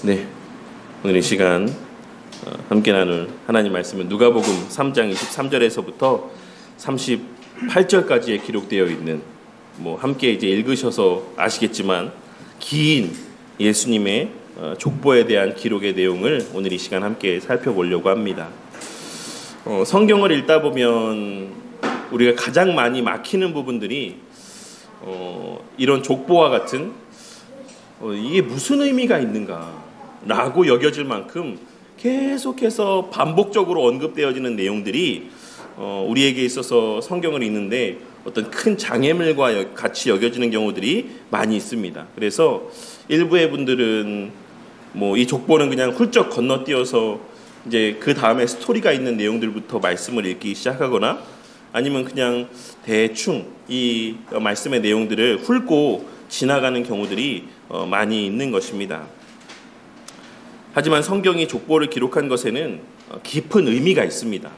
네, 오늘 이 시간 함께 나눌 하나님 말씀은 누가복음 3장 23절에서부터 38절까지에 기록되어 있는 함께 이제 읽으셔서 아시겠지만 긴 예수님의 족보에 대한 기록의 내용을 오늘 이 시간 함께 살펴보려고 합니다. 성경을 읽다 보면 우리가 가장 많이 막히는 부분들이 이런 족보와 같은 이게 무슨 의미가 있는가라고 여겨질 만큼 계속해서 반복적으로 언급되어지는 내용들이 우리에게 있어서 성경을 읽는데 어떤 큰 장애물과 같이 여겨지는 경우들이 많이 있습니다. 그래서 일부의 분들은 이 족보는 그냥 훌쩍 건너뛰어서 이제 그 다음에 스토리가 있는 내용들부터 말씀을 읽기 시작하거나 아니면 그냥 대충 이 말씀의 내용들을 훑고 지나가는 경우들이 많이 있는 것입니다. 하지만 성경이 족보를 기록한 것에는 깊은 의미가 있습니다.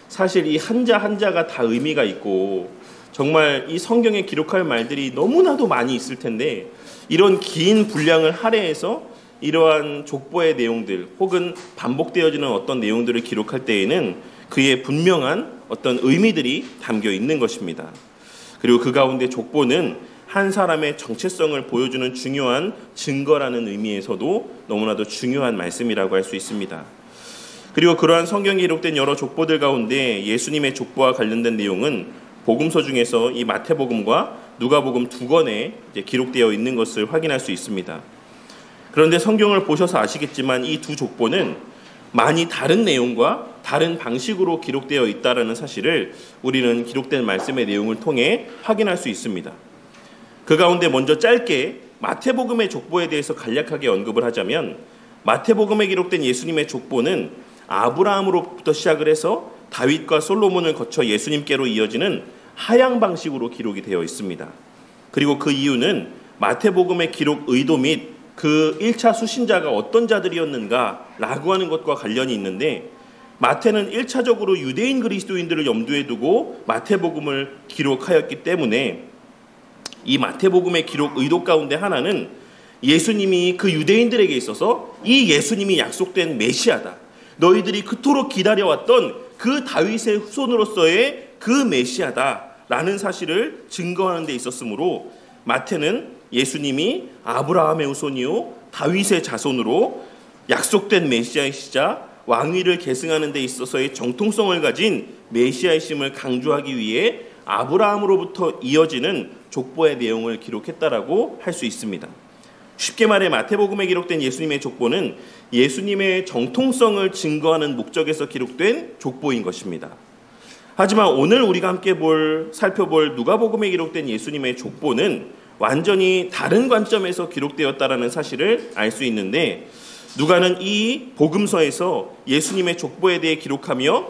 사실 이 한자 한자가 다 의미가 있고 정말 이 성경에 기록할 말들이 너무나도 많이 있을 텐데 이런 긴 분량을 할애해서 이러한 족보의 내용들 혹은 반복되어지는 어떤 내용들을 기록할 때에는 그의 분명한 어떤 의미들이 담겨 있는 것입니다. 그리고 그 가운데 족보는 한 사람의 정체성을 보여주는 중요한 증거라는 의미에서도 너무나도 중요한 말씀이라고 할 수 있습니다. 그리고 그러한 성경에 기록된 여러 족보들 가운데 예수님의 족보와 관련된 내용은 복음서 중에서 이 마태복음과 누가복음 두 권에 기록되어 있는 것을 확인할 수 있습니다. 그런데 성경을 보셔서 아시겠지만 이 두 족보는 많이 다른 내용과 다른 방식으로 기록되어 있다는 사실을 우리는 기록된 말씀의 내용을 통해 확인할 수 있습니다. 그 가운데 먼저 짧게 마태복음의 족보에 대해서 간략하게 언급을 하자면 마태복음에 기록된 예수님의 족보는 아브라함으로부터 시작을 해서 다윗과 솔로몬을 거쳐 예수님께로 이어지는 하향 방식으로 기록이 되어 있습니다. 그리고 그 이유는 마태복음의 기록 의도 및 그 1차 수신자가 어떤 자들이었는가라고 하는 것과 관련이 있는데 마태는 1차적으로 유대인 그리스도인들을 염두에 두고 마태복음을 기록하였기 때문에 이 마태복음의 기록 의도 가운데 하나는 예수님이 그 유대인들에게 있어서 이 예수님이 약속된 메시아다. 너희들이 그토록 기다려왔던 그 다윗의 후손으로서의 그 메시아다라는 사실을 증거하는 데 있었으므로 마태는 예수님이 아브라함의 후손이요 다윗의 자손으로 약속된 메시아이시자 왕위를 계승하는 데 있어서의 정통성을 가진 메시아이심을 강조하기 위해 아브라함으로부터 이어지는 족보의 내용을 기록했다라고 할 수 있습니다. 쉽게 말해 마태복음에 기록된 예수님의 족보는 예수님의 정통성을 증거하는 목적에서 기록된 족보인 것입니다. 하지만 오늘 우리가 함께 살펴볼 누가복음에 기록된 예수님의 족보는 완전히 다른 관점에서 기록되었다라는 사실을 알 수 있는데 누가는 이 복음서에서 예수님의 족보에 대해 기록하며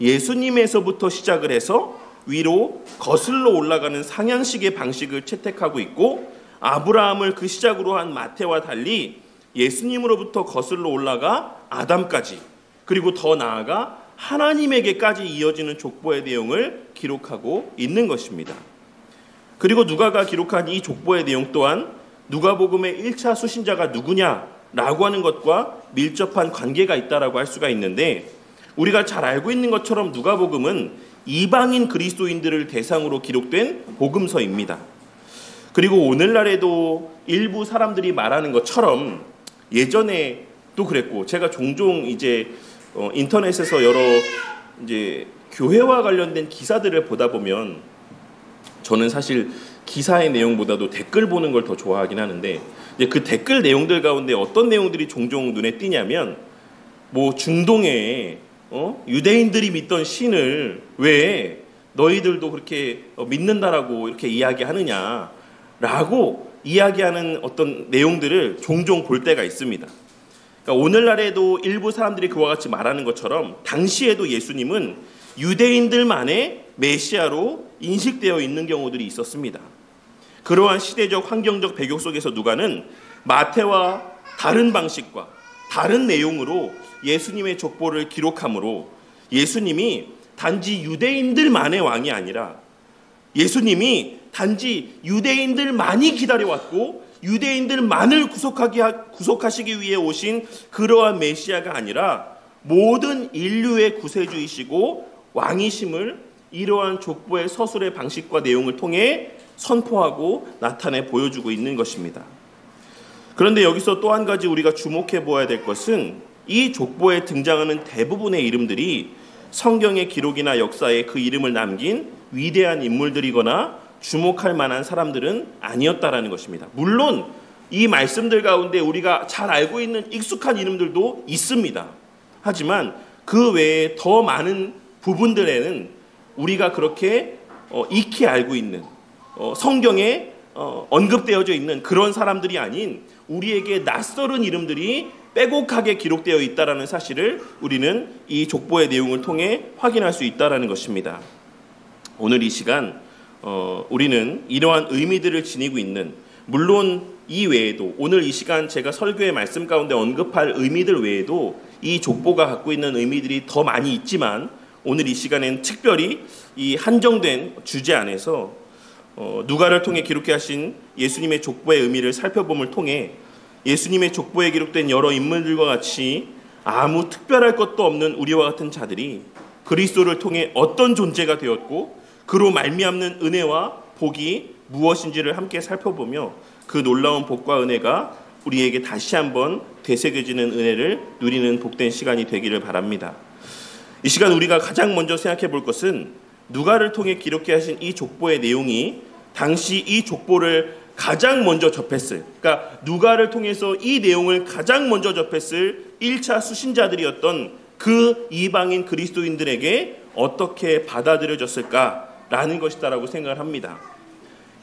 예수님에서부터 시작을 해서 위로 거슬러 올라가는 상향식의 방식을 채택하고 있고 아브라함을 그 시작으로 한 마태와 달리 예수님으로부터 거슬러 올라가 아담까지 그리고 더 나아가 하나님에게까지 이어지는 족보의 내용을 기록하고 있는 것입니다. 그리고 누가가 기록한 이 족보의 내용 또한 누가복음의 1차 수신자가 누구냐라고 하는 것과 밀접한 관계가 있다라고 할 수가 있는데 우리가 잘 알고 있는 것처럼 누가복음은 이방인 그리스도인들을 대상으로 기록된 복음서입니다. 그리고 오늘날에도 일부 사람들이 말하는 것처럼 예전에 또 그랬고 제가 종종 이제 인터넷에서 여러 이제 교회와 관련된 기사들을 보다 보면 저는 사실 기사의 내용보다도 댓글 보는 걸 더 좋아하긴 하는데 이제 그 댓글 내용들 가운데 어떤 내용들이 종종 눈에 띄냐면 중동에 유대인들이 믿던 신을 왜 너희들도 그렇게 믿는다라고 이렇게 이야기하느냐라고 이야기하는 어떤 내용들을 종종 볼 때가 있습니다. 그러니까 오늘날에도 일부 사람들이 그와 같이 말하는 것처럼 당시에도 예수님은 유대인들만의 메시아로 인식되어 있는 경우들이 있었습니다. 그러한 시대적 환경적 배경 속에서 누가는 마태와 다른 방식과 다른 내용으로 예수님의 족보를 기록하므로 예수님이 단지 유대인들만의 왕이 아니라 예수님이 단지 유대인들만이 기다려왔고 유대인들만을 구속하시기 위해 오신 그러한 메시아가 아니라 모든 인류의 구세주이시고 왕이심을 이러한 족보의 서술의 방식과 내용을 통해 선포하고 나타내 보여주고 있는 것입니다. 그런데 여기서 또 한 가지 우리가 주목해 보아야 될 것은 이 족보에 등장하는 대부분의 이름들이 성경의 기록이나 역사에 그 이름을 남긴 위대한 인물들이거나 주목할 만한 사람들은 아니었다라는 것입니다. 물론 이 말씀들 가운데 우리가 잘 알고 있는 익숙한 이름들도 있습니다. 하지만 그 외에 더 많은 부분들에는 우리가 그렇게 익히 알고 있는 성경에 언급되어져 있는 그런 사람들이 아닌 우리에게 낯설은 이름들이 빼곡하게 기록되어 있다는 사실을 우리는 이 족보의 내용을 통해 확인할 수 있다는 것입니다. 오늘 이 시간 우리는 이러한 의미들을 지니고 있는, 물론 이 외에도 오늘 이 시간 제가 설교의 말씀 가운데 언급할 의미들 외에도 이 족보가 갖고 있는 의미들이 더 많이 있지만 오늘 이 시간엔 특별히 이 한정된 주제 안에서 누가를 통해 기록하신 예수님의 족보의 의미를 살펴봄을 통해 예수님의 족보에 기록된 여러 인물들과 같이 아무 특별할 것도 없는 우리와 같은 자들이 그리스도를 통해 어떤 존재가 되었고 그로 말미암는 은혜와 복이 무엇인지를 함께 살펴보며 그 놀라운 복과 은혜가 우리에게 다시 한번 되새겨지는 은혜를 누리는 복된 시간이 되기를 바랍니다. 이 시간 우리가 가장 먼저 생각해 볼 것은 누가를 통해 기록해 하신 이 족보의 내용이 당시 이 족보를 가장 먼저 접했을, 그러니까 누가를 통해서 이 내용을 가장 먼저 접했을 1차 수신자들이었던 그 이방인 그리스도인들에게 어떻게 받아들여졌을까라는 것이다라고 생각을 합니다.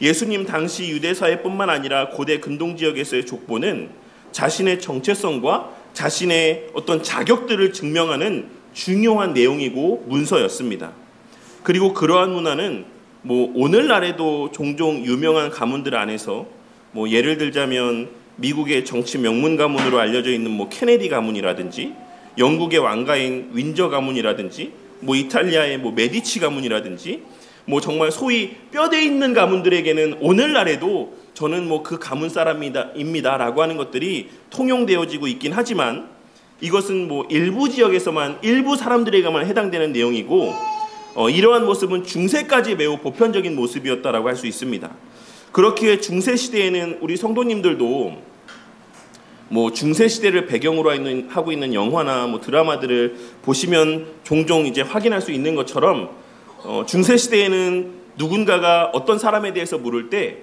예수님 당시 유대사회뿐만 아니라 고대 근동지역에서의 족보는 자신의 정체성과 자신의 어떤 자격들을 증명하는 중요한 내용이고 문서였습니다. 그리고 그러한 문화는 오늘날에도 종종 유명한 가문들 안에서 예를 들자면 미국의 정치 명문 가문으로 알려져 있는 케네디 가문이라든지 영국의 왕가인 윈저 가문이라든지 이탈리아의 메디치 가문이라든지 정말 소위 뼈대 있는 가문들에게는 오늘날에도 저는 그 가문 사람입니다라고 하는 것들이 통용되어지고 있긴 하지만 이것은 일부 지역에서만 일부 사람들에게만 해당되는 내용이고 이러한 모습은 중세까지 매우 보편적인 모습이었다라고 할 수 있습니다. 그렇기에 중세 시대에는 우리 성도님들도 중세 시대를 배경으로 하고 있는 영화나 드라마들을 보시면 종종 이제 확인할 수 있는 것처럼 중세 시대에는 누군가가 어떤 사람에 대해서 물을 때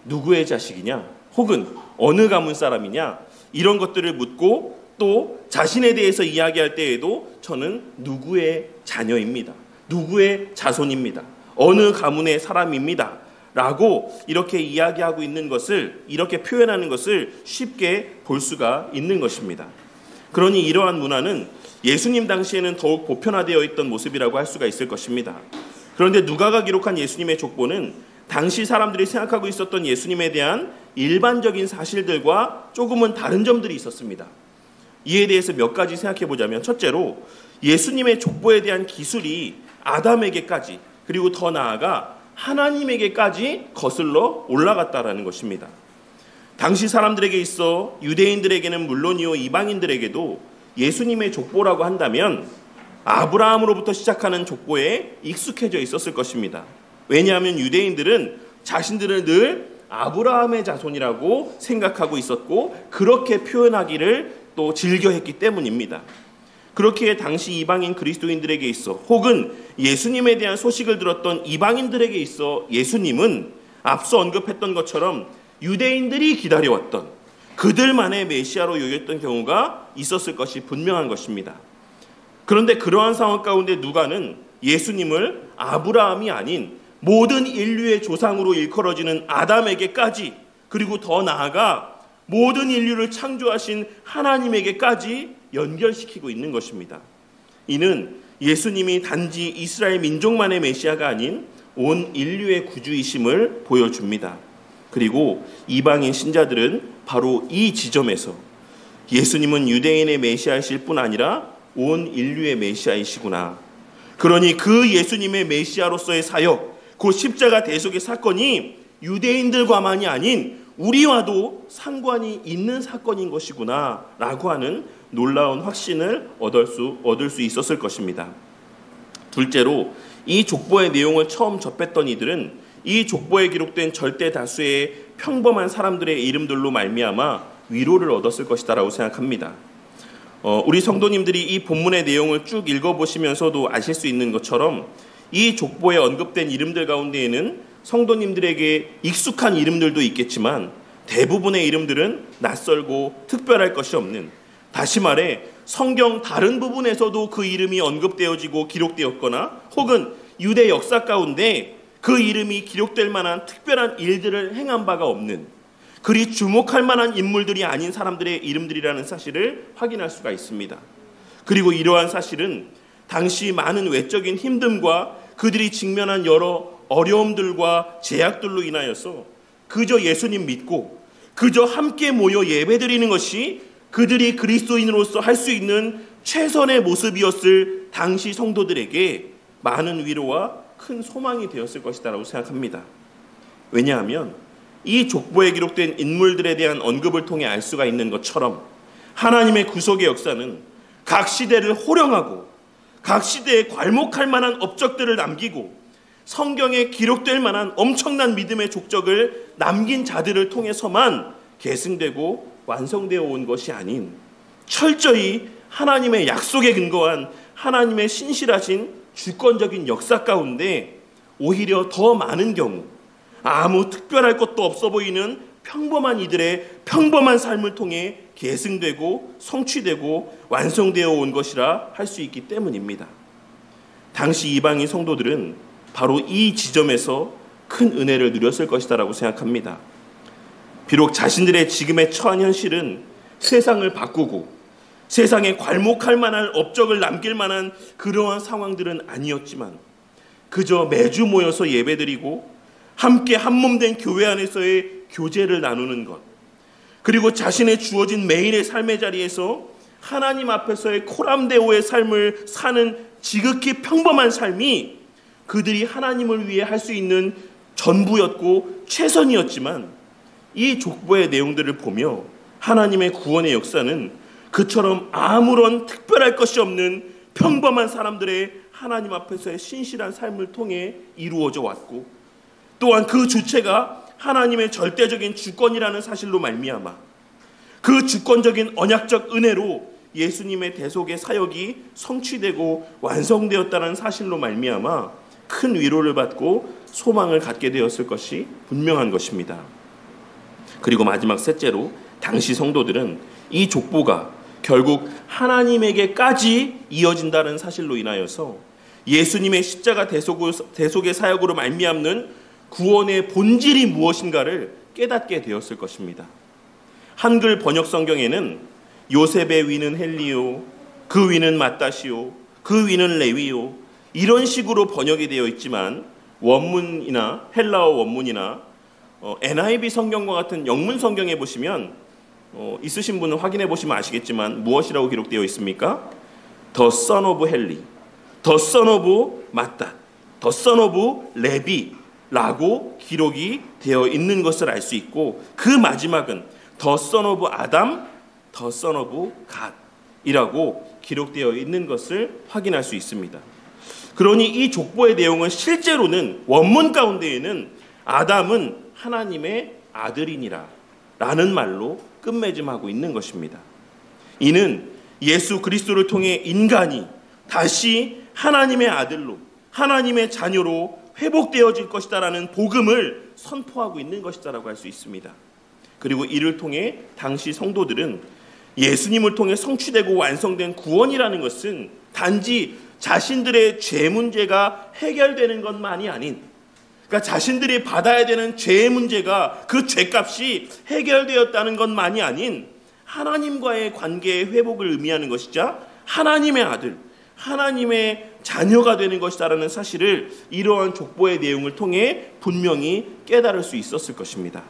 누구의 자식이냐 혹은 어느 가문 사람이냐 이런 것들을 묻고 또 자신에 대해서 이야기할 때에도 저는 누구의 자녀입니다. 누구의 자손입니다. 어느 가문의 사람입니다. 라고 이렇게 이야기하고 있는 것을, 이렇게 표현하는 것을 쉽게 볼 수가 있는 것입니다. 그러니 이러한 문화는 예수님 당시에는 더욱 보편화되어 있던 모습이라고 할 수가 있을 것입니다. 그런데 누가가 기록한 예수님의 족보는 당시 사람들이 생각하고 있었던 예수님에 대한 일반적인 사실들과 조금은 다른 점들이 있었습니다. 이에 대해서 몇 가지 생각해 보자면, 첫째로 예수님의 족보에 대한 기술이 아담에게까지 그리고 더 나아가 하나님에게까지 거슬러 올라갔다라는 것입니다. 당시 사람들에게 있어 유대인들에게는 물론이요 이방인들에게도 예수님의 족보라고 한다면 아브라함으로부터 시작하는 족보에 익숙해져 있었을 것입니다. 왜냐하면 유대인들은 자신들을 늘 아브라함의 자손이라고 생각하고 있었고 그렇게 표현하기를 또 즐겨했기 때문입니다. 그렇기에 당시 이방인 그리스도인들에게 있어 혹은 예수님에 대한 소식을 들었던 이방인들에게 있어 예수님은 앞서 언급했던 것처럼 유대인들이 기다려왔던 그들만의 메시아로 여겼던 경우가 있었을 것이 분명한 것입니다. 그런데 그러한 상황 가운데 누가는 예수님을 아브라함이 아닌 모든 인류의 조상으로 일컬어지는 아담에게까지 그리고 더 나아가 모든 인류를 창조하신 하나님에게까지 연결시키고 있는 것입니다. 이는 예수님이 단지 이스라엘 민족만의 메시아가 아닌 온 인류의 구주이심을 보여줍니다. 그리고 이방인 신자들은 바로 이 지점에서 예수님은 유대인의 메시아이실 뿐 아니라 온 인류의 메시아이시구나. 그러니 그 예수님의 메시아로서의 사역, 그 십자가 대속의 사건이 유대인들과만이 아닌 우리와도 상관이 있는 사건인 것이구나 라고 하는 놀라운 확신을 얻을 수 있었을 것입니다. 둘째로, 이 족보의 내용을 처음 접했던 이들은 이 족보에 기록된 절대 다수의 평범한 사람들의 이름들로 말미암아 위로를 얻었을 것이다라고 생각합니다. 우리 성도님들이 이 본문의 내용을 쭉 읽어보시면서도 아실 수 있는 것처럼 이 족보에 언급된 이름들 가운데에는 성도님들에게 익숙한 이름들도 있겠지만 대부분의 이름들은 낯설고 특별할 것이 없는, 다시 말해 성경 다른 부분에서도 그 이름이 언급되어지고 기록되었거나 혹은 유대 역사 가운데 그 이름이 기록될 만한 특별한 일들을 행한 바가 없는, 그리 주목할 만한 인물들이 아닌 사람들의 이름들이라는 사실을 확인할 수가 있습니다. 그리고 이러한 사실은 당시 많은 외적인 힘듦과 그들이 직면한 여러 어려움들과 제약들로 인하여서 그저 예수님 믿고 그저 함께 모여 예배드리는 것이 그들이 그리스도인으로서 할 수 있는 최선의 모습이었을 당시 성도들에게 많은 위로와 큰 소망이 되었을 것이다라고 생각합니다. 왜냐하면 이 족보에 기록된 인물들에 대한 언급을 통해 알 수가 있는 것처럼 하나님의 구속의 역사는 각 시대를 호령하고 각 시대에 괄목할 만한 업적들을 남기고 성경에 기록될 만한 엄청난 믿음의 족적을 남긴 자들을 통해서만 계승되고 완성되어 온 것이 아닌 철저히 하나님의 약속에 근거한 하나님의 신실하신 주권적인 역사 가운데 오히려 더 많은 경우 아무 특별할 것도 없어 보이는 평범한 이들의 평범한 삶을 통해 계승되고 성취되고 완성되어 온 것이라 할 수 있기 때문입니다. 당시 이방인 성도들은 바로 이 지점에서 큰 은혜를 누렸을 것이다라고 생각합니다. 비록 자신들의 지금의 처한 현실은 세상을 바꾸고 세상에 괄목할 만한 업적을 남길 만한 그러한 상황들은 아니었지만 그저 매주 모여서 예배드리고 함께 한몸된 교회 안에서의 교제를 나누는 것, 그리고 자신의 주어진 매일의 삶의 자리에서 하나님 앞에서의 코람데오의 삶을 사는 지극히 평범한 삶이 그들이 하나님을 위해 할 수 있는 전부였고 최선이었지만 이 족보의 내용들을 보며 하나님의 구원의 역사는 그처럼 아무런 특별할 것이 없는 평범한 사람들의 하나님 앞에서의 신실한 삶을 통해 이루어져 왔고, 또한 그 주체가 하나님의 절대적인 주권이라는 사실로 말미암아 그 주권적인 언약적 은혜로 예수님의 대속의 사역이 성취되고 완성되었다는 사실로 말미암아 큰 위로를 받고 소망을 갖게 되었을 것이 분명한 것입니다. 그리고 마지막 셋째로, 당시 성도들은 이 족보가 결국 하나님에게까지 이어진다는 사실로 인하여서 예수님의 십자가 대속의 사역으로 말미암는 구원의 본질이 무엇인가를 깨닫게 되었을 것입니다. 한글 번역 성경에는 요셉의 위는 헬리요, 그 위는 마따시요, 그 위는 레위요, 이런 식으로 번역이 되어 있지만 원문이나 헬라어 원문이나 NIV 성경과 같은 영문 성경에 보시면 있으신 분은 확인해 보시면 아시겠지만 무엇이라고 기록되어 있습니까? The son of Heli, The son of 마따, The son of 레비 라고 기록이 되어 있는 것을 알 수 있고, 그 마지막은 The son of 아담, The son of God 이라고 기록되어 있는 것을 확인할 수 있습니다. 그러니 이 족보의 내용은 실제로는 원문 가운데에는 아담은 하나님의 아들이니라 라는 말로 끝맺음하고 있는 것입니다. 이는 예수 그리스도를 통해 인간이 다시 하나님의 아들로, 하나님의 자녀로 회복되어질 것이다라는 복음을 선포하고 있는 것이다라고 할 수 있습니다. 그리고 이를 통해 당시 성도들은 예수님을 통해 성취되고 완성된 구원이라는 것은 단지 자신들의 죄 문제가 해결되는 것만이 아닌, 그러니까 자신들이 받아야 되는 죄의 문제가 그 죄값이 해결되었다는 것만이 아닌 하나님과의 관계의 회복을 의미하는 것이자 하나님의 아들, 하나님의 자녀가 되는 것이다라는 사실을 이러한 족보의 내용을 통해 분명히 깨달을 수 있었을 것입니다.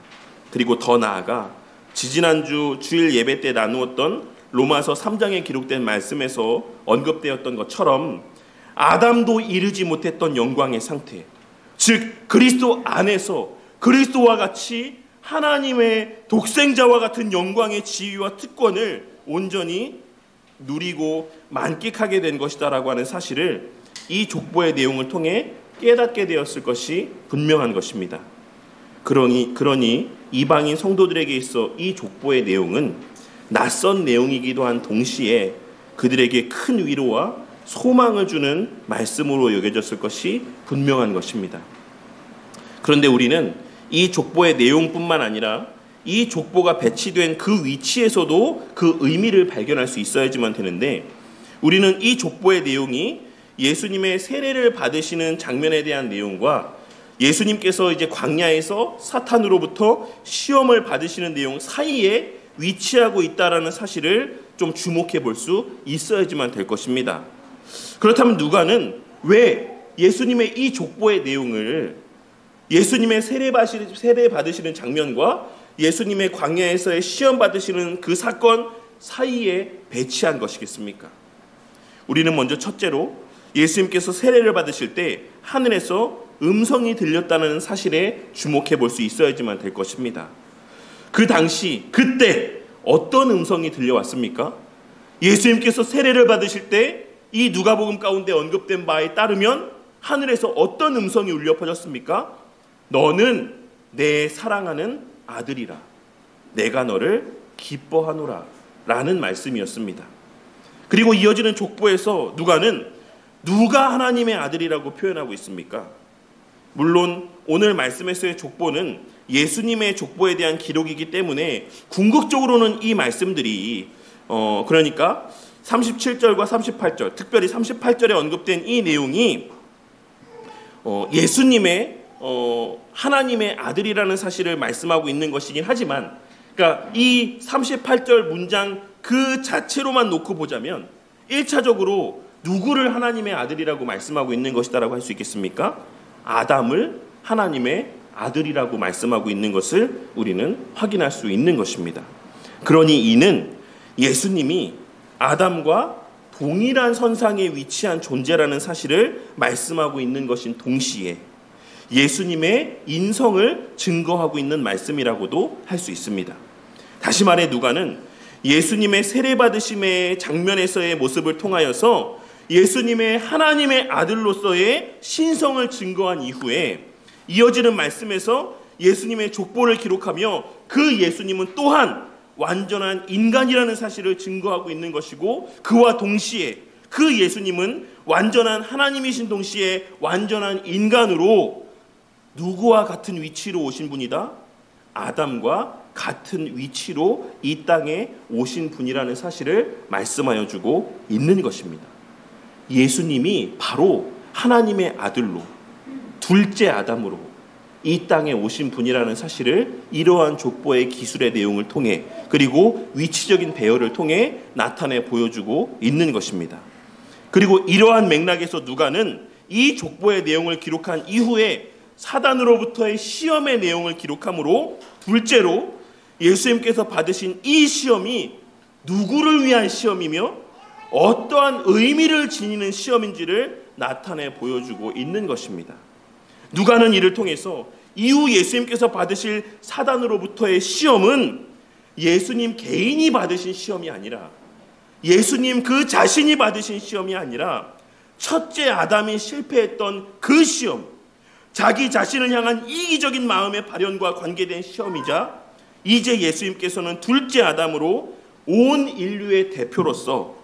그리고 더 나아가 지지난주 주일 예배 때 나누었던 로마서 3장에 기록된 말씀에서 언급되었던 것처럼 아담도 이르지 못했던 영광의 상태, 즉 그리스도 안에서 그리스도와 같이 하나님의 독생자와 같은 영광의 지위와 특권을 온전히 누리고 만끽하게 된 것이다라고 하는 사실을 이 족보의 내용을 통해 깨닫게 되었을 것이 분명한 것입니다. 그러니 이방인 성도들에게 있어 이 족보의 내용은 낯선 내용이기도 한 동시에 그들에게 큰 위로와 소망을 주는 말씀으로 여겨졌을 것이 분명한 것입니다. 그런데 우리는 이 족보의 내용뿐만 아니라 이 족보가 배치된 그 위치에서도 그 의미를 발견할 수 있어야지만 되는데, 우리는 이 족보의 내용이 예수님의 세례를 받으시는 장면에 대한 내용과 예수님께서 이제 광야에서 사탄으로부터 시험을 받으시는 내용 사이에 위치하고 있다라는 사실을 좀 주목해 볼 수 있어야지만 될 것입니다. 그렇다면 누가는 왜 예수님의 이 족보의 내용을 예수님의 세례 받으시는 장면과 예수님의 광야에서의 시험 받으시는 그 사건 사이에 배치한 것이겠습니까? 우리는 먼저 첫째로 예수님께서 세례를 받으실 때 하늘에서 음성이 들렸다는 사실에 주목해 볼 수 있어야지만 될 것입니다. 그 당시 그때 어떤 음성이 들려왔습니까? 예수님께서 세례를 받으실 때 이 누가복음 가운데 언급된 바에 따르면 하늘에서 어떤 음성이 울려 퍼졌습니까? 너는 내 사랑하는 아들이라, 내가 너를 기뻐하노라 라는 말씀이었습니다. 그리고 이어지는 족보에서 누가는 누가 하나님의 아들이라고 표현하고 있습니까? 물론 오늘 말씀에서의 족보는 예수님의 족보에 대한 기록이기 때문에 궁극적으로는 이 말씀들이 그러니까 37절과 38절, 특별히 38절에 언급된 이 내용이 예수님의 하나님의 아들이라는 사실을 말씀하고 있는 것이긴 하지만, 그러니까 이 38절 문장 그 자체로만 놓고 보자면 1차적으로 누구를 하나님의 아들이라고 말씀하고 있는 것이다라고 할 수 있겠습니까? 아담을 하나님의 아들이라고 말씀하고 있는 것을 우리는 확인할 수 있는 것입니다. 그러니 이는 예수님이 아담과 동일한 선상에 위치한 존재라는 사실을 말씀하고 있는 것인 동시에 예수님의 인성을 증거하고 있는 말씀이라고도 할 수 있습니다. 다시 말해 누가는 예수님의 세례받으심의 장면에서의 모습을 통하여서 예수님의 하나님의 아들로서의 신성을 증거한 이후에 이어지는 말씀에서 예수님의 족보를 기록하며 그 예수님은 또한 완전한 인간이라는 사실을 증거하고 있는 것이고, 그와 동시에 그 예수님은 완전한 하나님이신 동시에 완전한 인간으로 누구와 같은 위치로 오신 분이다? 아담과 같은 위치로 이 땅에 오신 분이라는 사실을 말씀하여 주고 있는 것입니다. 예수님이 바로 하나님의 아들로 둘째 아담으로 이 땅에 오신 분이라는 사실을 이러한 족보의 기술의 내용을 통해 그리고 위치적인 배열을 통해 나타내 보여주고 있는 것입니다. 그리고 이러한 맥락에서 누가는 이 족보의 내용을 기록한 이후에 사단으로부터의 시험의 내용을 기록하므로 둘째로 예수님께서 받으신 이 시험이 누구를 위한 시험이며 어떠한 의미를 지니는 시험인지를 나타내 보여주고 있는 것입니다. 누가는 이를 통해서 이후 예수님께서 받으실 사단으로부터의 시험은 예수님 개인이 받으신 시험이 아니라, 예수님 그 자신이 받으신 시험이 아니라 첫째 아담이 실패했던 그 시험, 자기 자신을 향한 이기적인 마음의 발현과 관계된 시험이자 이제 예수님께서는 둘째 아담으로 온 인류의 대표로서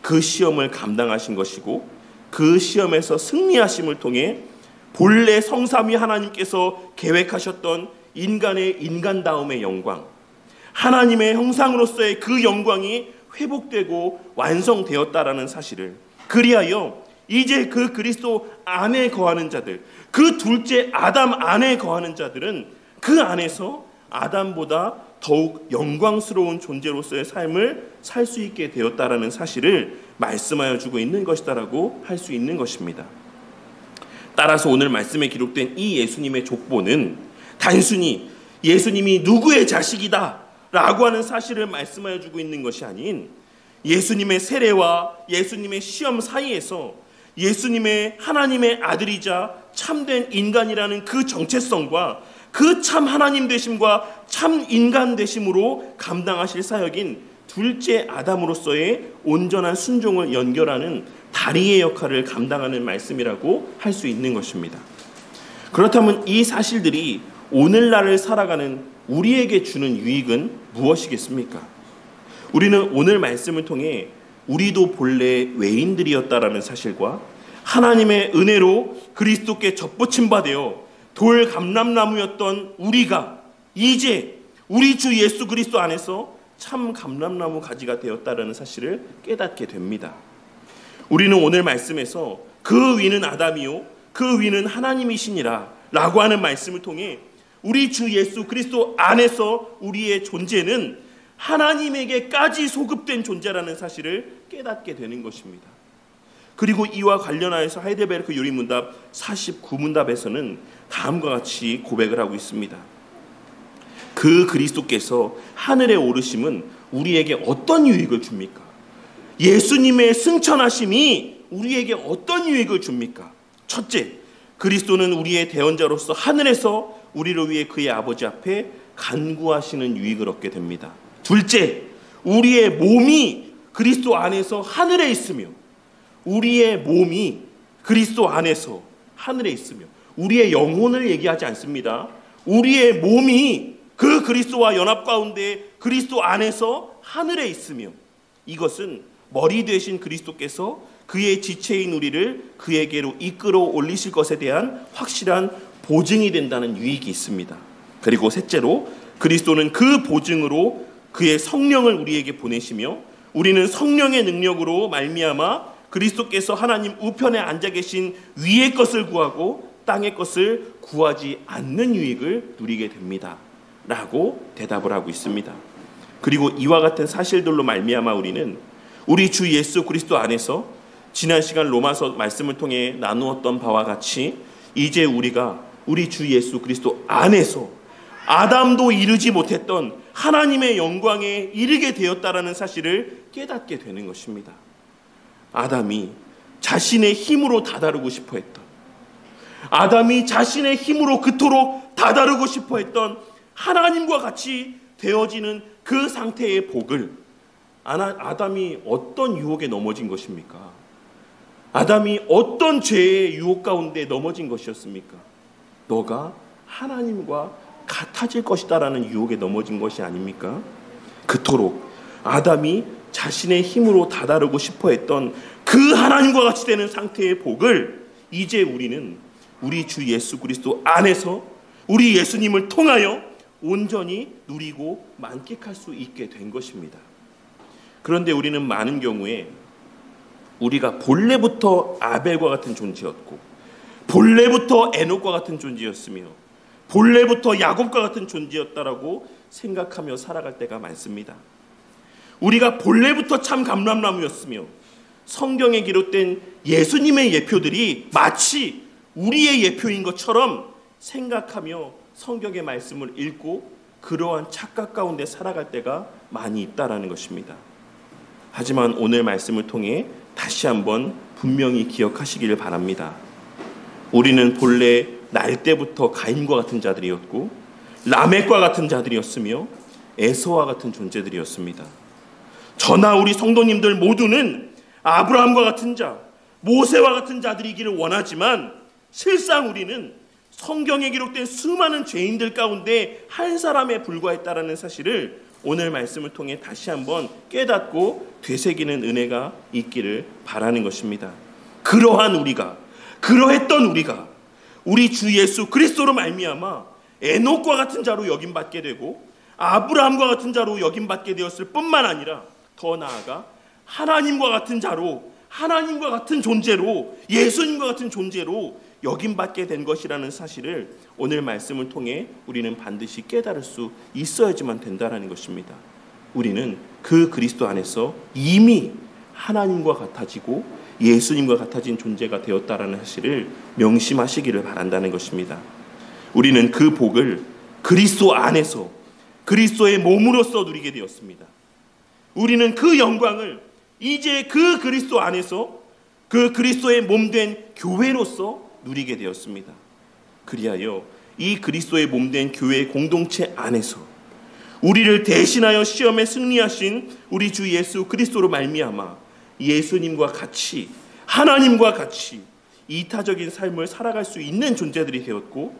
그 시험을 감당하신 것이고, 그 시험에서 승리하심을 통해 본래 성삼위 하나님께서 계획하셨던 인간의 인간다움의 영광, 하나님의 형상으로서의 그 영광이 회복되고 완성되었다라는 사실을, 그리하여 이제 그 그리스도 안에 거하는 자들, 그 둘째 아담 안에 거하는 자들은 그 안에서 아담보다 더욱 영광스러운 존재로서의 삶을 살 수 있게 되었다라는 사실을 말씀하여 주고 있는 것이다라고 할 수 있는 것입니다. 따라서 오늘 말씀에 기록된 이 예수님의 족보는 단순히 예수님이 누구의 자식이다 라고 하는 사실을 말씀하여 주고 있는 것이 아닌, 예수님의 세례와 예수님의 시험 사이에서 예수님의 하나님의 아들이자 참된 인간이라는 그 정체성과 그 참 하나님 되심과 참 인간 되심으로 감당하실 사역인 둘째 아담으로서의 온전한 순종을 연결하는 다리의 역할을 감당하는 말씀이라고 할 수 있는 것입니다. 그렇다면 이 사실들이 오늘날을 살아가는 우리에게 주는 유익은 무엇이겠습니까? 우리는 오늘 말씀을 통해 우리도 본래 외인들이었다라는 사실과 하나님의 은혜로 그리스도께 접붙임 바 되어 돌 감람나무였던 우리가 이제 우리 주 예수 그리스도 안에서 참 감람나무 가지가 되었다라는 사실을 깨닫게 됩니다. 우리는 오늘 말씀에서 그 위는 아담이요 그 위는 하나님이시니라 라고 하는 말씀을 통해 우리 주 예수 그리스도 안에서 우리의 존재는 하나님에게까지 소급된 존재라는 사실을 깨닫게 되는 것입니다. 그리고 이와 관련하여서 하이델베르크 요리문답 49문답에서는 다음과 같이 고백을 하고 있습니다. 그 그리스도께서 하늘에 오르심은 우리에게 어떤 유익을 줍니까? 예수님의 승천하심이 우리에게 어떤 유익을 줍니까? 첫째, 그리스도는 우리의 대언자로서 하늘에서 우리를 위해 그의 아버지 앞에 간구하시는 유익을 얻게 됩니다. 둘째, 우리의 몸이 그리스도 안에서 하늘에 있으며 우리의 몸이 그리스도 안에서 하늘에 있으며 우리의 영혼을 얘기하지 않습니다. 우리의 몸이 그 그리스도와 연합 가운데 그리스도 안에서 하늘에 있으며 이것은 머리 되신 그리스도께서 그의 지체인 우리를 그에게로 이끌어 올리실 것에 대한 확실한 보증이 된다는 유익이 있습니다. 그리고 셋째로 그리스도는 그 보증으로 그의 성령을 우리에게 보내시며 우리는 성령의 능력으로 말미암아 그리스도께서 하나님 우편에 앉아 계신 위의 것을 구하고 땅의 것을 구하지 않는 유익을 누리게 됩니다 라고 대답을 하고 있습니다. 그리고 이와 같은 사실들로 말미암아 우리는 우리 주 예수 그리스도 안에서 지난 시간 로마서 말씀을 통해 나누었던 바와 같이 이제 우리가 우리 주 예수 그리스도 안에서 아담도 이르지 못했던 하나님의 영광에 이르게 되었다라는 사실을 깨닫게 되는 것입니다. 아담이 자신의 힘으로 다다르고 싶어 했던, 아담이 자신의 힘으로 그토록 다다르고 싶어 했던 하나님과 같이 되어지는 그 상태의 복을 아담이 어떤 유혹에 넘어진 것입니까? 아담이 어떤 죄의 유혹 가운데 넘어진 것이었습니까? 너가 하나님과 같아질 것이다라는 유혹에 넘어진 것이 아닙니까? 그토록 아담이 자신의 힘으로 다다르고 싶어 했던 그 하나님과 같이 되는 상태의 복을 이제 우리는 우리 주 예수 그리스도 안에서 우리 예수님을 통하여 온전히 누리고 만끽할 수 있게 된 것입니다. 그런데 우리는 많은 경우에 우리가 본래부터 아벨과 같은 존재였고 본래부터 에녹과 같은 존재였으며 본래부터 야곱과 같은 존재였다라고 생각하며 살아갈 때가 많습니다. 우리가 본래부터 참 감람나무였으며 성경에 기록된 예수님의 예표들이 마치 우리의 예표인 것처럼 생각하며 성경의 말씀을 읽고 그러한 착각 가운데 살아갈 때가 많이 있다라는 것입니다. 하지만 오늘 말씀을 통해 다시 한번 분명히 기억하시기를 바랍니다. 우리는 본래 날 때부터 가인과 같은 자들이었고 라멕과 같은 자들이었으며 에서와 같은 존재들이었습니다. 저나 우리 성도님들 모두는 아브라함과 같은 자, 모세와 같은 자들이기를 원하지만 실상 우리는 성경에 기록된 수많은 죄인들 가운데 한 사람에 불과했다라는 사실을 오늘 말씀을 통해 다시 한번 깨닫고 되새기는 은혜가 있기를 바라는 것입니다. 그러했던 우리가 우리 주 예수 그리스도로 말미암아 에녹과 같은 자로 여김받게 되고 아브라함과 같은 자로 여김받게 되었을 뿐만 아니라 더 나아가 하나님과 같은 자로, 하나님과 같은 존재로, 예수님과 같은 존재로 여김받게 된 것이라는 사실을 오늘 말씀을 통해 우리는 반드시 깨달을 수 있어야지만 된다는 것입니다. 우리는 그 그리스도 안에서 이미 하나님과 같아지고 예수님과 같아진 존재가 되었다는 사실을 명심하시기를 바란다는 것입니다. 우리는 그 복을 그리스도 안에서 그리스도의 몸으로서 누리게 되었습니다. 우리는 그 영광을 이제 그 그리스도 안에서 그 그리스도의 몸된 교회로서 누리게 되었습니다. 그리하여 이 그리스도의 몸된 교회 공동체 안에서 우리를 대신하여 시험에 승리하신 우리 주 예수 그리스도로 말미암아 예수님과 같이, 하나님과 같이 이타적인 삶을 살아갈 수 있는 존재들이 되었고,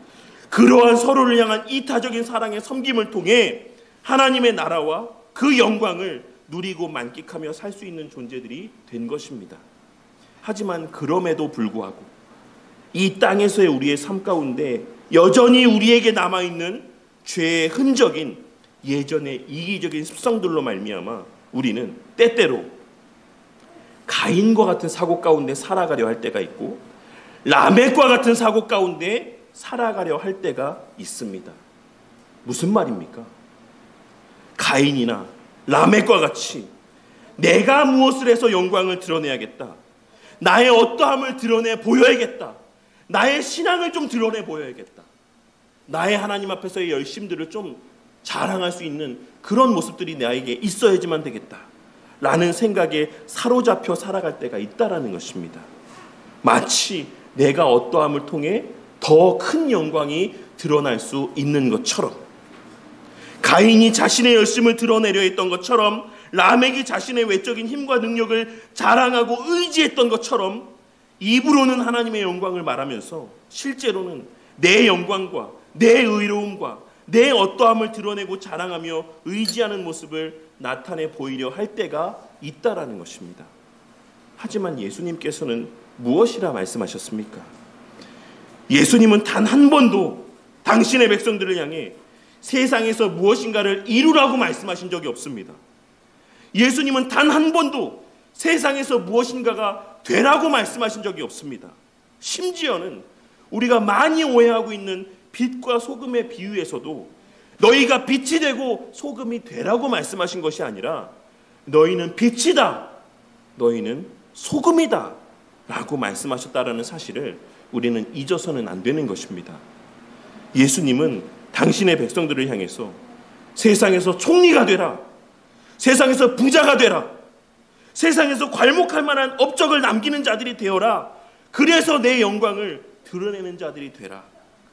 그러한 서로를 향한 이타적인 사랑의 섬김을 통해 하나님의 나라와 그 영광을 누리고 만끽하며 살 수 있는 존재들이 된 것입니다. 하지만 그럼에도 불구하고 이 땅에서의 우리의 삶 가운데 여전히 우리에게 남아있는 죄의 흔적인 예전의 이기적인 습성들로 말미암아 우리는 때때로 가인과 같은 사고 가운데 살아가려 할 때가 있고, 라멕과 같은 사고 가운데 살아가려 할 때가 있습니다. 무슨 말입니까? 가인이나 라멕과 같이 내가 무엇을 해서 영광을 드러내야겠다, 나의 어떠함을 드러내 보여야겠다, 나의 신앙을 좀 드러내 보여야겠다, 나의 하나님 앞에서의 열심들을 좀 자랑할 수 있는 그런 모습들이 나에게 있어야지만 되겠다 라는 생각에 사로잡혀 살아갈 때가 있다라는 것입니다. 마치 내가 어떠함을 통해 더 큰 영광이 드러날 수 있는 것처럼, 가인이 자신의 열심을 드러내려 했던 것처럼, 라멕이 자신의 외적인 힘과 능력을 자랑하고 의지했던 것처럼, 입으로는 하나님의 영광을 말하면서 실제로는 내 영광과 내 의로움과 내 어떠함을 드러내고 자랑하며 의지하는 모습을 나타내 보이려 할 때가 있다라는 것입니다. 하지만 예수님께서는 무엇이라 말씀하셨습니까? 예수님은 단 한 번도 당신의 백성들을 향해 세상에서 무엇인가를 이루라고 말씀하신 적이 없습니다. 예수님은 단 한 번도 세상에서 무엇인가가 되라고 말씀하신 적이 없습니다. 심지어는 우리가 많이 오해하고 있는 빛과 소금의 비유에서도 너희가 빛이 되고 소금이 되라고 말씀하신 것이 아니라 너희는 빛이다, 너희는 소금이다 라고 말씀하셨다라는 사실을 우리는 잊어서는 안 되는 것입니다. 예수님은 당신의 백성들을 향해서 세상에서 총리가 되라, 세상에서 부자가 되라, 세상에서 괄목할 만한 업적을 남기는 자들이 되어라, 그래서 내 영광을 드러내는 자들이 되라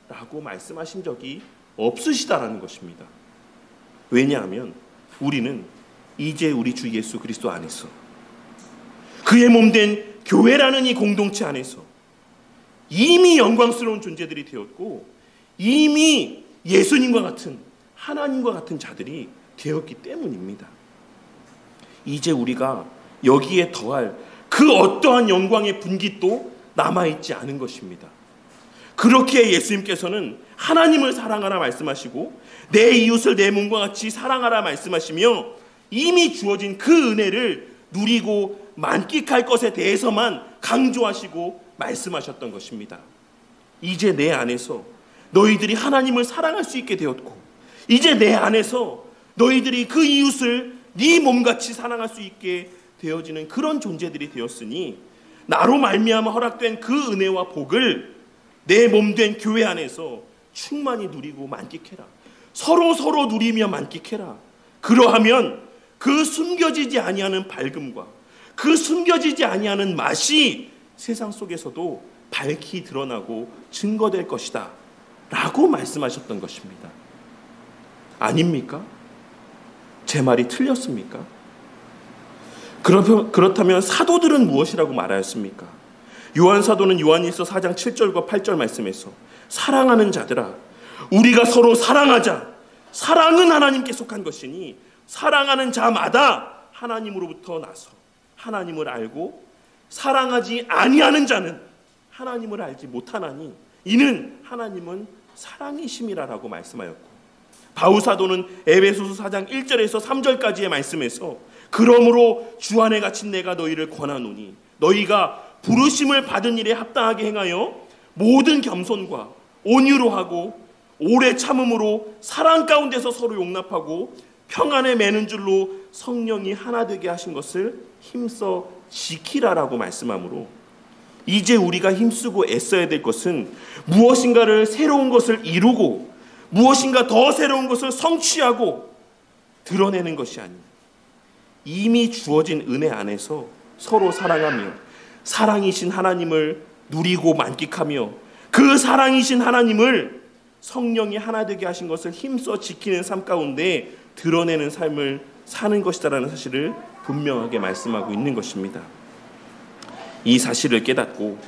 라고 말씀하신 적이 없으시다라는 것입니다. 왜냐하면 우리는 이제 우리 주 예수 그리스도 안에서, 그의 몸된 교회라는 이 공동체 안에서 이미 영광스러운 존재들이 되었고, 이미 예수님과 같은, 하나님과 같은 자들이 되었기 때문입니다. 이제 우리가 여기에 더할 그 어떠한 영광의 분깃도 남아있지 않은 것입니다. 그렇게 예수님께서는 하나님을 사랑하라 말씀하시고 내 이웃을 내 몸과 같이 사랑하라 말씀하시며 이미 주어진 그 은혜를 누리고 만끽할 것에 대해서만 강조하시고 말씀하셨던 것입니다. 이제 내 안에서 너희들이 하나님을 사랑할 수 있게 되었고, 이제 내 안에서 너희들이 그 이웃을 네 몸같이 사랑할 수 있게 되어지는 그런 존재들이 되었으니 나로 말미암아 허락된 그 은혜와 복을 내 몸된 교회 안에서 충만히 누리고 만끽해라. 서로 누리며 만끽해라. 그러하면 그 숨겨지지 아니하는 밝음과 그 숨겨지지 아니하는 맛이 세상 속에서도 밝히 드러나고 증거될 것이다 라고 말씀하셨던 것입니다. 아닙니까? 제 말이 틀렸습니까? 그렇다면 사도들은 무엇이라고 말하였습니까? 요한 사도는 요한일서 4장 7절과 8절 말씀에서 사랑하는 자들아, 우리가 서로 사랑하자. 사랑은 하나님께 속한 것이니 사랑하는 자마다 하나님으로부터 나서 하나님을 알고, 사랑하지 아니하는 자는 하나님을 알지 못하나니 이는 하나님은 사랑이심이라라고 말씀하였고, 바울 사도는 에베소서 4장 1절에서 3절까지의 말씀에서 그러므로 주 안에 갇힌 내가 너희를 권하노니 너희가 부르심을 받은 일에 합당하게 행하여 모든 겸손과 온유로 하고 오래 참음으로 사랑 가운데서 서로 용납하고 평안에 매는 줄로 성령이 하나 되게 하신 것을 힘써 지키라라고 말씀하므로, 이제 우리가 힘쓰고 애써야 될 것은 무엇인가를 새로운 것을 이루고 무엇인가 더 새로운 것을 성취하고 드러내는 것이 아니라 이미 주어진 은혜 안에서 서로 사랑하며 사랑이신 하나님을 누리고 만끽하며 그 사랑이신 하나님을 성령이 하나 되게 하신 것을 힘써 지키는 삶 가운데 드러내는 삶을 사는 것이다라는 사실을 분명하게 말씀하고 있는 것입니다. 이 사실을 깨닫고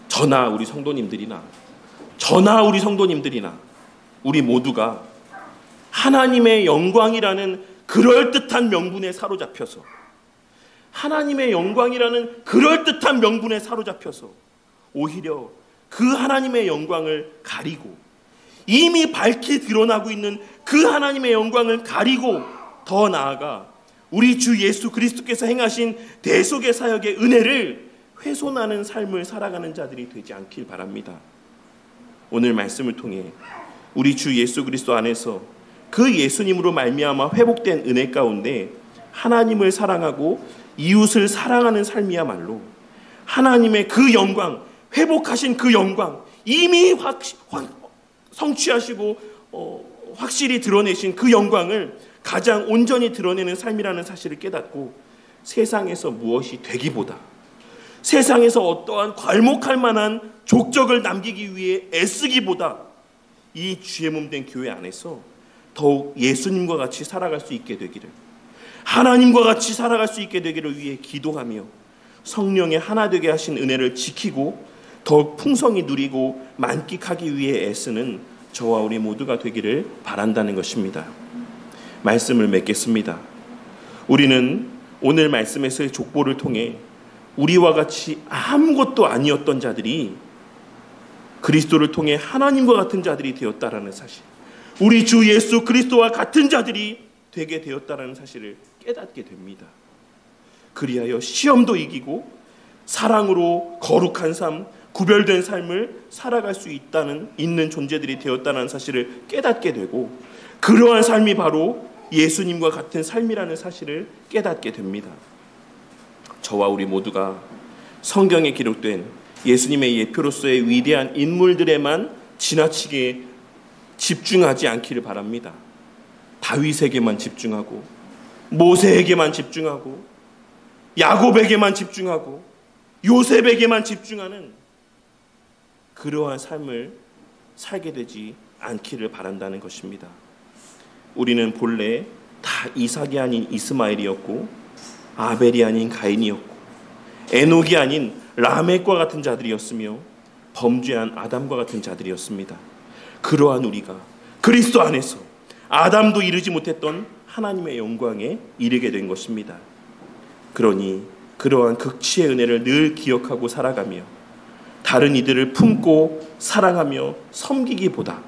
저나 우리 성도님들이나 우리 모두가 하나님의 영광이라는 그럴듯한 명분에 사로잡혀서 오히려 그 하나님의 영광을 가리고 이미 밝히 드러나고 있는 그 하나님의 영광을 가리고 더 나아가 우리 주 예수 그리스도께서 행하신 대속의 사역의 은혜를 훼손하는 삶을 살아가는 자들이 되지 않길 바랍니다. 오늘 말씀을 통해 우리 주 예수 그리스도 안에서 그 예수님으로 말미암아 회복된 은혜 가운데 하나님을 사랑하고 이웃을 사랑하는 삶이야말로 하나님의 그 영광, 회복하신 그 영광, 이미 성취하시고 확실히 드러내신 그 영광을 가장 온전히 드러내는 삶이라는 사실을 깨닫고 세상에서 무엇이 되기보다, 세상에서 어떠한 괄목할 만한 족적을 남기기 위해 애쓰기보다 이 주의 몸 된 교회 안에서 더욱 예수님과 같이 살아갈 수 있게 되기를, 하나님과 같이 살아갈 수 있게 되기를 위해 기도하며 성령의 하나 되게 하신 은혜를 지키고 더욱 풍성히 누리고 만끽하기 위해 애쓰는 저와 우리 모두가 되기를 바란다는 것입니다. 말씀을 맺겠습니다. 우리는 오늘 말씀에서의 족보를 통해 우리와 같이 아무것도 아니었던 자들이 그리스도를 통해 하나님과 같은 자들이 되었다라는 사실, 우리 주 예수 그리스도와 같은 자들이 되게 되었다라는 사실을 깨닫게 됩니다. 그리하여 시험도 이기고 사랑으로 거룩한 삶, 구별된 삶을 살아갈 수 있는 존재들이 되었다는 사실을 깨닫게 되고, 그러한 삶이 바로 예수님과 같은 삶이라는 사실을 깨닫게 됩니다. 저와 우리 모두가 성경에 기록된 예수님의 예표로서의 위대한 인물들에만 지나치게 집중하지 않기를 바랍니다. 다윗에게만 집중하고, 모세에게만 집중하고, 야곱에게만 집중하고, 요셉에게만 집중하는 그러한 삶을 살게 되지 않기를 바란다는 것입니다. 우리는 본래 다 이삭이 아닌 이스마엘이었고, 아벨이 아닌 가인이었고, 에녹이 아닌 라멕과 같은 자들이었으며, 범죄한 아담과 같은 자들이었습니다. 그러한 우리가 그리스도 안에서 아담도 이르지 못했던 하나님의 영광에 이르게 된 것입니다. 그러니 그러한 극치의 은혜를 늘 기억하고 살아가며 다른 이들을 품고 사랑하며 섬기기보다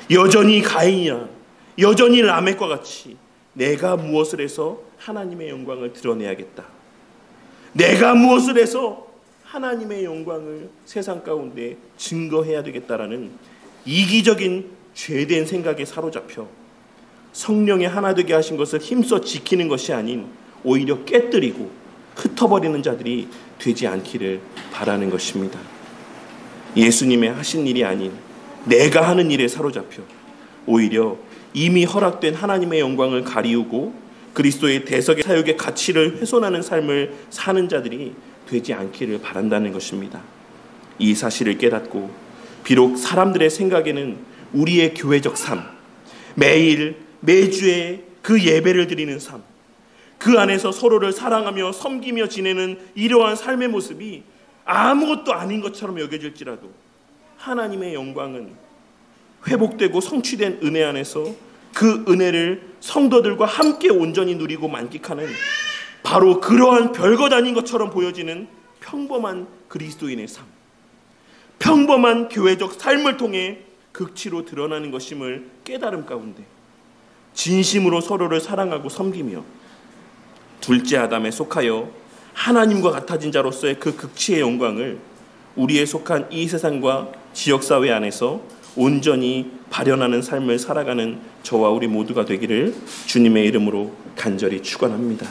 여전히 가인이나 여전히 라멕과 같이 내가 무엇을 해서 하나님의 영광을 드러내야겠다, 내가 무엇을 해서 하나님의 영광을 세상 가운데 증거해야 되겠다라는 이기적인 죄된 생각에 사로잡혀 성령의 하나 되게 하신 것을 힘써 지키는 것이 아닌 오히려 깨뜨리고 흩어버리는 자들이 되지 않기를 바라는 것입니다. 예수님의 하신 일이 아닌 내가 하는 일에 사로잡혀 오히려 이미 허락된 하나님의 영광을 가리우고 그리스도의 대속의 사역의 가치를 훼손하는 삶을 사는 자들이 되지 않기를 바란다는 것입니다. 이 사실을 깨닫고 비록 사람들의 생각에는 우리의 교회적 삶, 매주에 그 예배를 드리는 삶, 그 안에서 서로를 사랑하며 섬기며 지내는 이러한 삶의 모습이 아무것도 아닌 것처럼 여겨질지라도 하나님의 영광은 회복되고 성취된 은혜 안에서 그 은혜를 성도들과 함께 온전히 누리고 만끽하는 바로 그러한 별것 아닌 것처럼 보여지는 평범한 그리스도인의 삶, 평범한 교회적 삶을 통해 극치로 드러나는 것임을 깨달음 가운데 진심으로 서로를 사랑하고 섬기며 둘째 아담에 속하여 하나님과 같아진 자로서의 그 극치의 영광을 우리에 속한 이 세상과 지역사회 안에서 온전히 발현하는 삶을 살아가는 저와 우리 모두가 되기를 주님의 이름으로 간절히 축원합니다.